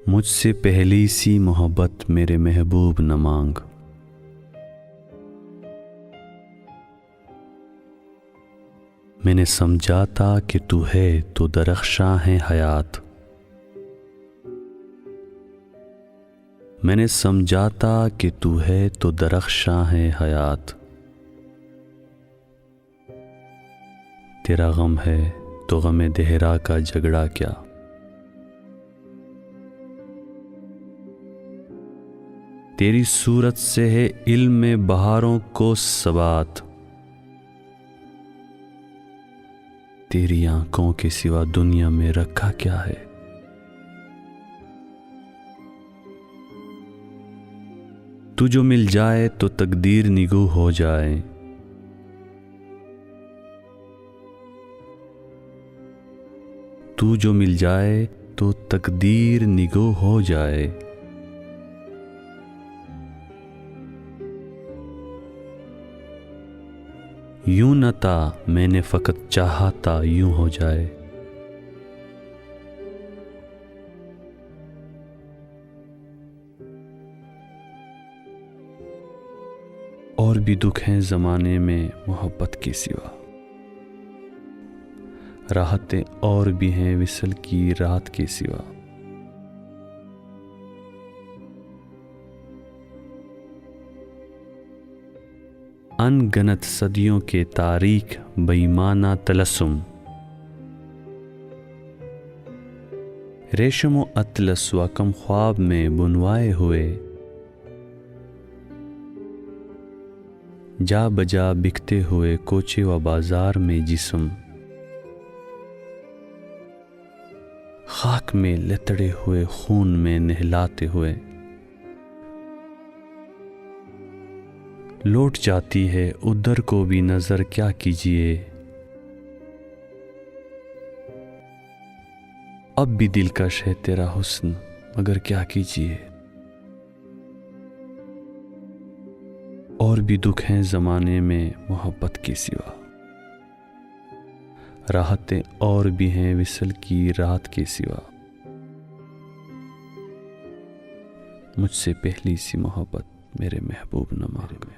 मुझसे पहली सी मोहब्बत मेरे महबूब न मांग। मैंने समझा था कि तू है तो दरख्शां है हयात। मैंने समझा था कि तू है तो दरख्शां है हयात। तेरा गम है तो गमे देहरा का झगड़ा क्या। तेरी सूरत से है इल्म में बहारों को सबात। तेरी आंखों के सिवा दुनिया में रखा क्या है। तू जो मिल जाए तो तकदीर निगू हो जाए। तू जो मिल जाए तो तकदीर निगू हो जाए। यूं न था मैंने फकत चाहा था यूं हो जाए। और भी दुख हैं ज़माने में मोहब्बत के सिवा। राहतें और भी हैं विसल की रात के सिवा। अनगनत सदियों के तारीख बेईमाना तलस्सुम। रेशम अतलस व कम ख्वाब में बुनवाए हुए। जा बजा बिकते हुए कोचे व बाजार में जिस्म। खाक में लतड़े हुए खून में नहलाते हुए। लौट जाती है उधर को भी नजर क्या कीजिए। अब भी दिलकश है तेरा हुस्न मगर क्या कीजिए। और भी दुख हैं ज़माने में मोहब्बत के सिवा। राहतें और भी हैं विसल की रात के सिवा। मुझसे पहली सी मोहब्बत मेरे महबूब न मांग।